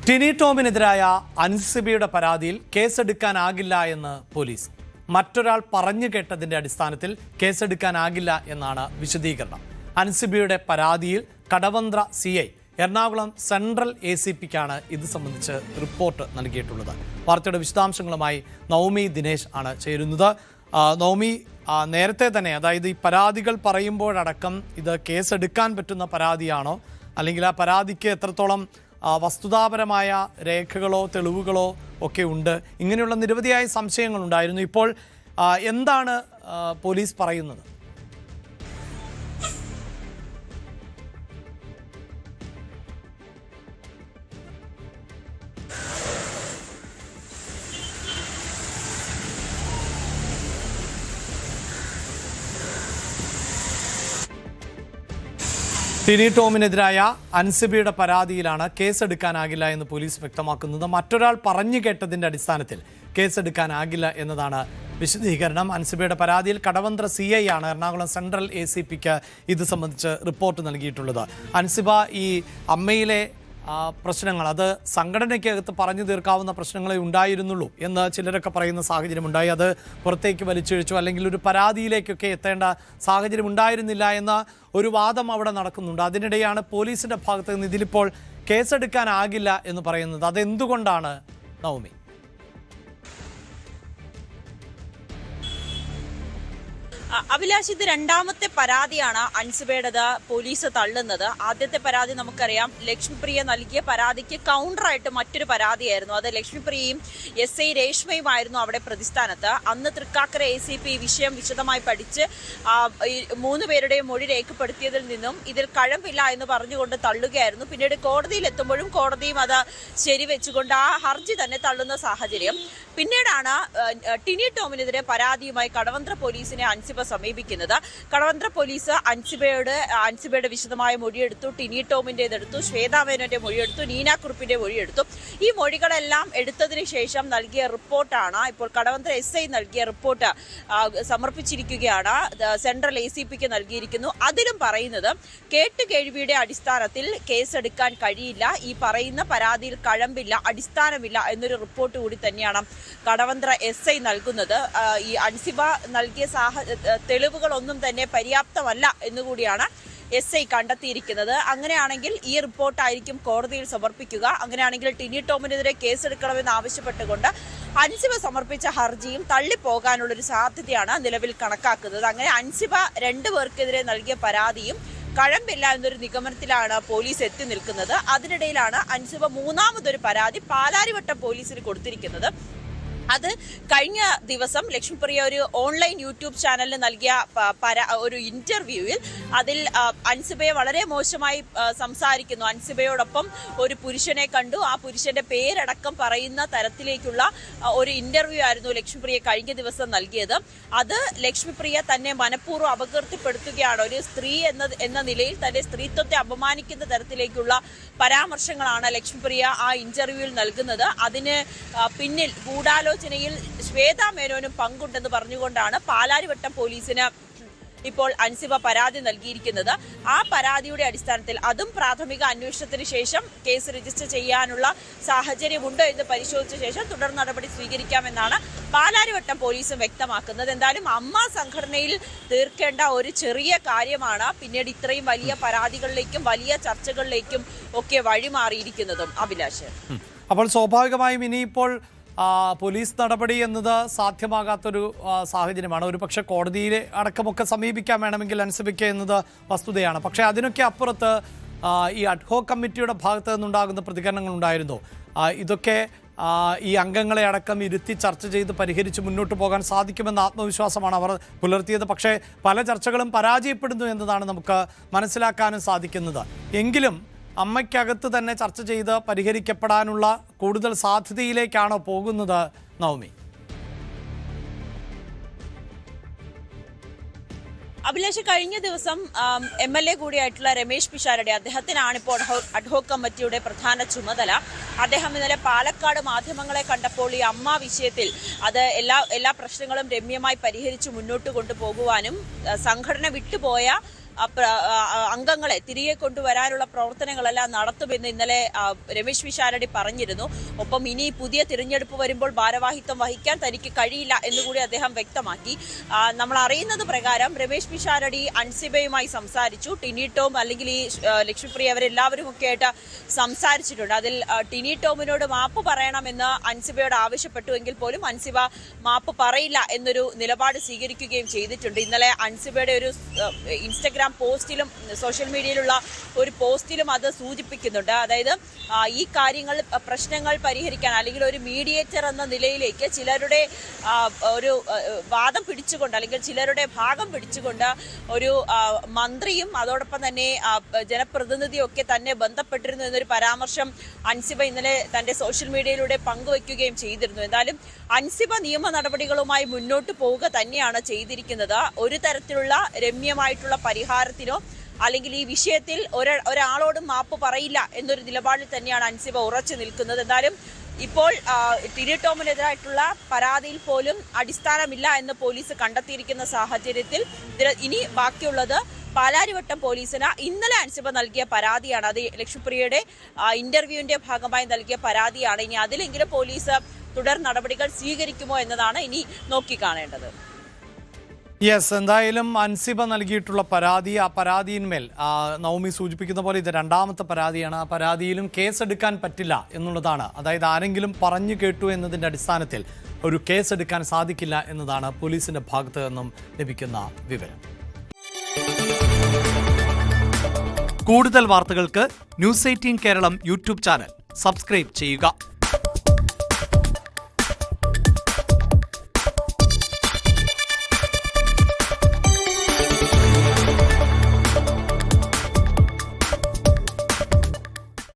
ടിനി ടോമിനെതിരായ അൻസിബയുടെ പരാതിയിൽ കേസെടുക്കാനാകില്ല എന്ന് പോലീസ്. മറ്റൊരാൾ പറഞ്ഞു കേട്ടതിന്റെ അടിസ്ഥാനത്തിൽ കേസെടുക്കാനാകില്ല എന്നാണ് വിശദീകരണം. അൻസിബയുടെ പരാതിയിൽ കടവന്ത്ര CI എറണാകുളം സെൻട്രൽ ACPക്കാണ് ഇത് സംബന്ധിച്ച് റിപ്പോർട്ട് നൽകിയിട്ടുള്ളത്. വാർത്തയുടെ വിശദാംശങ്ങളുമായി നവമി ദിനേശ് ആണ് ചേരുന്നത്. നവമി, നേരത്തെ തന്നെ, അതായത് ഈ പരാതികൾ പറയുമ്പോഴടക്കം ഇത് കേസെടുക്കാൻ പറ്റുന്ന പരാതിയാണോ, അല്ലെങ്കിൽ ആ പരാതിക്ക് എത്രത്തോളം വസ്തുതാപരമായ രേഖകളോ തെളിവുകളോ ഒക്കെ ഉണ്ട്? ഇങ്ങനെയുള്ള നിരവധിയായ സംശയങ്ങളുണ്ടായിരുന്നു. ഇപ്പോൾ എന്താണ് പോലീസ് പറയുന്നത്? ടിനി ടോമിനെതിരായ അൻസിബയുടെ പരാതിയിലാണ് കേസെടുക്കാനാകില്ല എന്ന് പോലീസ് വ്യക്തമാക്കുന്നത്. മറ്റൊരാൾ പറഞ്ഞു കേട്ടതിന്റെ അടിസ്ഥാനത്തിൽ കേസെടുക്കാനാകില്ല എന്നതാണ് വിശദീകരണം. അൻസിബയുടെ പരാതിയിൽ കടവന്ത്ര CI ആണ് എറണാകുളം സെൻട്രൽ ACPക്ക് ഇത് സംബന്ധിച്ച് റിപ്പോർട്ട് നൽകിയിട്ടുള്ളത്. അൻസിബ ഈ അമ്മയിലെ പ്രശ്നങ്ങൾ അത് സംഘടനയ്ക്കകത്ത് പറഞ്ഞു തീർക്കാവുന്ന പ്രശ്നങ്ങളെ ഉണ്ടായിരുന്നുള്ളൂ എന്ന് ചിലരൊക്കെ പറയുന്ന സാഹചര്യമുണ്ടായി. അത് പുറത്തേക്ക് വലിച്ചിഴിച്ചു, അല്ലെങ്കിൽ ഒരു പരാതിയിലേക്കൊക്കെ എത്തേണ്ട സാഹചര്യം ഉണ്ടായിരുന്നില്ല എന്ന ഒരു വാദം അവിടെ നടക്കുന്നുണ്ട്. അതിനിടെയാണ് പോലീസിന്റെ ഭാഗത്ത് നിന്ന് ഇതിലിപ്പോൾ കേസെടുക്കാനാകില്ല എന്ന് പറയുന്നത്. അതെന്തുകൊണ്ടാണ് നവമി? അഭിലാഷ്, ഇത് രണ്ടാമത്തെ പരാതിയാണ് അൻസിബയുടേത് പോലീസ് തള്ളുന്നത്. ആദ്യത്തെ പരാതി നമുക്കറിയാം, ലക്ഷ്മിപ്രിയ നൽകിയ പരാതിക്ക് കൗണ്ടറായിട്ട് മറ്റൊരു പരാതിയായിരുന്നു. അത് ലക്ഷ്മിപ്രിയയും SI രേഷ്മയുമായിരുന്നു അവിടെ പ്രതിസ്ഥാനത്ത്. അന്ന് തൃക്കാക്കര ACP ഈ വിഷയം വിശദമായി പഠിച്ച് മൂന്ന് പേരുടെയും മൊഴി രേഖപ്പെടുത്തിയതിൽ നിന്നും ഇതിൽ കഴമ്പില്ല എന്ന് പറഞ്ഞുകൊണ്ട് തള്ളുകയായിരുന്നു. പിന്നീട് കോടതിയിൽ എത്തുമ്പോഴും കോടതിയും അത് ശരിവെച്ചുകൊണ്ട് ആ ഹർജി തന്നെ തള്ളുന്ന സാഹചര്യം. പിന്നീടാണ് ടിനി ടോമിനെതിരെ പരാതിയുമായി കടവന്ത്ര പോലീസിനെ അൻസിബ സമീപിക്കുന്നത്. കടവന്ത്ര പോലീസ് അൻസിബയുടെ വിശദമായ മൊഴിയെടുത്തു, ടിനി ടോമിൻ്റെതെടുത്തു, ശ്വേതാ മേനോന്റെ മൊഴിയെടുത്തു, നീന കുറുപ്പിന്റെ മൊഴിയെടുത്തു. ഈ മൊഴികളെല്ലാം എടുത്തതിന് ശേഷം നൽകിയ റിപ്പോർട്ടാണ് ഇപ്പോൾ കടവന്ത്ര SI നൽകിയ റിപ്പോർട്ട് സമർപ്പിച്ചിരിക്കുകയാണ്. സെൻട്രൽ ACPക്ക് നൽകിയിരിക്കുന്നു. അതിലും പറയുന്നത് കേട്ടുകേഴ്വിയുടെ അടിസ്ഥാനത്തിൽ കേസെടുക്കാൻ കഴിയില്ല, ഈ പറയുന്ന പരാതിയിൽ കഴമ്പില്ല, അടിസ്ഥാനമില്ല എന്നൊരു റിപ്പോർട്ട് കൂടി തന്നെയാണ് കടവന്ത്ര SI നൽകുന്നത്. ഈ അൻസിബ നൽകിയ തെളിവുകളൊന്നും തന്നെ പര്യാപ്തമല്ല എന്നുകൂടിയാണ് SI കണ്ടെത്തിയിരിക്കുന്നത്. അങ്ങനെയാണെങ്കിൽ ഈ റിപ്പോർട്ടായിരിക്കും കോടതിയിൽ സമർപ്പിക്കുക. അങ്ങനെയാണെങ്കിൽ ടിനി ടോമിനെതിരെ കേസെടുക്കണമെന്ന് ആവശ്യപ്പെട്ടുകൊണ്ട് അൻസിബ സമർപ്പിച്ച ഹർജിയും തള്ളിപ്പോകാനുള്ളൊരു സാധ്യതയാണ് നിലവിൽ കണക്കാക്കുന്നത്. അങ്ങനെ അൻസിബ രണ്ടുപേർക്കെതിരെ നൽകിയ പരാതിയും കഴമ്പില്ല എന്നൊരു നിഗമനത്തിലാണ് പോലീസ് എത്തി നിൽക്കുന്നത്. അതിനിടയിലാണ് അൻസിബ മൂന്നാമതൊരു പരാതി പാലാരിവട്ടം പോലീസിന് കൊടുത്തിരിക്കുന്നത്. അത് കഴിഞ്ഞ ദിവസം ലക്ഷ്മിപ്രിയ ഒരു ഓൺലൈൻ യൂട്യൂബ് ചാനലിന് നൽകിയ ഒരു ഇന്റർവ്യൂവിൽ അതിൽ അൻസിബയെ വളരെ മോശമായി സംസാരിക്കുന്നു. അൻസിബയോടൊപ്പം ഒരു പുരുഷനെ കണ്ടു, ആ പുരുഷന്റെ പേരടക്കം പറയുന്ന തരത്തിലേക്കുള്ള ഒരു ഇന്റർവ്യൂ ആയിരുന്നു ലക്ഷ്മിപ്രിയ കഴിഞ്ഞ ദിവസം നൽകിയത്. അത് ലക്ഷ്മിപ്രിയ തന്നെ മനഃപൂർവ്വം അപകീർത്തിപ്പെടുത്തുകയാണ്. ഒരു സ്ത്രീ എന്ന നിലയിൽ തന്റെ സ്ത്രീത്വത്തെ അപമാനിക്കുന്ന തരത്തിലേക്കുള്ള പരാമർശങ്ങളാണ് ലക്ഷ്മിപ്രിയ ആ ഇന്റർവ്യൂവിൽ നൽകുന്നത്. അതിന് പിന്നിൽ ഗൂഢാലോചനയിൽ ശ്വേതാ മേനോനും പങ്കുണ്ടെന്ന് പറഞ്ഞുകൊണ്ടാണ് പാലാരിവട്ടം പോലീസിന് ഇപ്പോൾ അൻസിബ പരാതി നൽകിയിരിക്കുന്നത്. ആ പരാതിയുടെ അടിസ്ഥാനത്തിൽ അതും പ്രാഥമിക അന്വേഷണത്തിന് ശേഷം കേസ് രജിസ്റ്റർ ചെയ്യാനുള്ള സാഹചര്യമുണ്ടോ എന്ന് പരിശോധിച്ച ശേഷം തുടർ നടപടി സ്വീകരിക്കാമെന്നാണ് പാലാരിവട്ടം പോലീസും വ്യക്തമാക്കുന്നത്. എന്തായാലും അമ്മ സംഘടനയിൽ തീർക്കേണ്ട ഒരു ചെറിയ കാര്യമാണ് പിന്നീട് ഇത്രയും വലിയ പരാതികളിലേക്കും വലിയ ചർച്ചകളിലേക്കും ഒക്കെ വഴിമാറിയിരിക്കുന്നതും. അഭിലാഷ്, അപ്പോൾ സ്വാഭാവികമായും ഇനിയിപ്പോൾ പോലീസ് നടപടി എന്നത് സാധ്യമാകാത്തൊരു സാഹചര്യമാണ്. ഒരു പക്ഷേ കോടതിയിലെ അടക്കമൊക്കെ സമീപിക്കാൻ വേണമെങ്കിൽ അൻസിബയ്ക്ക് എന്നത് വസ്തുതയാണ്. പക്ഷേ അതിനൊക്കെ അപ്പുറത്ത് ഈ അഡ്ഹോക് കമ്മിറ്റിയുടെ ഭാഗത്ത് നിന്നുണ്ടാകുന്ന പ്രതികരണങ്ങൾ ഉണ്ടായിരുന്നു. ഇതൊക്കെ ഈ അംഗങ്ങളെ അടക്കം ഇരുത്തി ചർച്ച ചെയ്ത് പരിഹരിച്ച് മുന്നോട്ട് പോകാൻ സാധിക്കുമെന്ന ആത്മവിശ്വാസമാണ് അവർ പുലർത്തിയത്. പക്ഷേ പല ചർച്ചകളും പരാജയപ്പെടുന്നു എന്നതാണ് നമുക്ക് മനസ്സിലാക്കാനും സാധിക്കുന്നത്. എങ്കിലും അമ്മയ്ക്കകത്ത് തന്നെ ചർച്ച ചെയ്ത് പരിഹരിക്കപ്പെടാനുള്ള കൂടുതൽ സാധ്യതയിലേക്കാണോ പോകുന്നത് നവമി? അഭിലാഷ്, കഴിഞ്ഞ ദിവസം MLA കൂടിയായിട്ടുള്ള രമേശ് പിഷാരടി, അദ്ദേഹത്തിനാണ് ഇപ്പോൾ അഡ്ഹോക് കമ്മിറ്റിയുടെ പ്രധാന ചുമതല. അദ്ദേഹം ഇന്നലെ പാലക്കാട് മാധ്യമങ്ങളെ കണ്ടപ്പോൾ ഈ അമ്മ വിഷയത്തിൽ അത് എല്ലാ പ്രശ്നങ്ങളും രമ്യമായി പരിഹരിച്ച് മുന്നോട്ട് കൊണ്ടുപോകുവാനും സംഘടന വിട്ടുപോയ അംഗങ്ങളെ തിരികെ കൊണ്ടുവരാനുള്ള പ്രവർത്തനങ്ങളെല്ലാം നടത്തുമെന്ന് ഇന്നലെ രമേശ് പിഷാരടി പറഞ്ഞിരുന്നു. ഒപ്പം ഇനി പുതിയ തിരഞ്ഞെടുപ്പ് വരുമ്പോൾ ഭാരവാഹിത്വം വഹിക്കാൻ തനിക്ക് കഴിയില്ല എന്നുകൂടി അദ്ദേഹം വ്യക്തമാക്കി. നമ്മൾ അറിയുന്നത് പ്രകാരം രമേശ് പിഷാരടി അൻസിബയുമായി സംസാരിച്ചു. ടിനി ടോം അല്ലെങ്കിൽ ഈ ലക്ഷ്മിപ്രിയ അവരെല്ലാവരും ഒക്കെ ആയിട്ട് സംസാരിച്ചിട്ടുണ്ട്. അതിൽ ടിനി ടോമിനോട് മാപ്പ് പറയണമെന്ന് അൻസിബയോട് ആവശ്യപ്പെട്ടുവെങ്കിൽ പോലും അൻസിബ മാപ്പ് പറയില്ല എന്നൊരു നിലപാട് സ്വീകരിക്കുകയും ചെയ്തിട്ടുണ്ട്. ഇന്നലെ അൻസിബയുടെ ഒരു ഇൻസ്റ്റഗ്രാം പോസ്റ്റിലും സോഷ്യൽ മീഡിയയിലുള്ള ഒരു പോസ്റ്റിലും അത് സൂചിപ്പിക്കുന്നുണ്ട്. അതായത് ഈ കാര്യങ്ങൾ പ്രശ്നങ്ങൾ പരിഹരിക്കാൻ അല്ലെങ്കിൽ ഒരു മീഡിയേറ്റർ എന്ന നിലയിലേക്ക് ചിലരുടെ ഒരു വാദം പിടിച്ചുകൊണ്ട് അല്ലെങ്കിൽ ചിലരുടെ ഭാഗം പിടിച്ചുകൊണ്ട് ഒരു മന്ത്രിയും അതോടൊപ്പം തന്നെ ജനപ്രതിനിധിയും ഒക്കെ തന്നെ ബന്ധപ്പെട്ടിരുന്നു എന്നൊരു പരാമർശം അൻസിബ ഇന്നലെ തന്റെ സോഷ്യൽ മീഡിയയിലൂടെ പങ്കുവയ്ക്കുകയും ചെയ്തിരുന്നു. എന്തായാലും അൻസിബ നിയമ നടപടികളുമായി മുന്നോട്ട് പോവുക തന്നെയാണ് ചെയ്തിരിക്കുന്നത്. ഒരു തരത്തിലുള്ള രമ്യമായിട്ടുള്ള പരിഹാരത്തിനോ അല്ലെങ്കിൽ ഈ വിഷയത്തിൽ ഒരാളോടും മാപ്പ് പറയില്ല എന്നൊരു നിലപാടിൽ തന്നെയാണ് അൻസിബ ഉറച്ചു നിൽക്കുന്നത്. എന്തായാലും ഇപ്പോൾ ടിനി ടോമിനെതിരായിട്ടുള്ള പരാതിയിൽ പോലും അടിസ്ഥാനമില്ല എന്ന് പോലീസ് കണ്ടെത്തിയിരിക്കുന്ന സാഹചര്യത്തിൽ ഇനി ബാക്കിയുള്ളത് പാലാരിവട്ടം പോലീസിന് ഇന്നലെ അൻസിബ നൽകിയ പരാതിയാണ്. അത് ലക്ഷ്മിപ്രിയയുടെ ഇന്റർവ്യൂവിന്റെ ഭാഗമായി നൽകിയ പരാതിയാണ്. ഇനി അതിലെങ്കിലും പോലീസ് തുടർ നടപടികൾ സ്വീകരിക്കുമോ എന്നതാണ് ഇനി നോക്കിക്കാണേണ്ടത്. യെസ്, എന്തായാലും അൻസിബ നൽകിയിട്ടുള്ള പരാതി, ആ പരാതിയിന്മേൽ നവമി സൂചിപ്പിക്കുന്ന പോലെ ഇത് രണ്ടാമത്തെ പരാതിയാണ്. ആ പരാതിയിലും കേസെടുക്കാൻ പറ്റില്ല എന്നുള്ളതാണ്. അതായത് ആരെങ്കിലും പറഞ്ഞു കേട്ടു എന്നതിൻ്റെ അടിസ്ഥാനത്തിൽ ഒരു കേസെടുക്കാൻ സാധിക്കില്ല എന്നതാണ് പോലീസിന്റെ ഭാഗത്ത് നിന്നും ലഭിക്കുന്ന വിവരം. കൂടുതൽ വാർത്തകൾക്ക് news 18 Keralam YouTube channel subscribe ചെയ്യുക.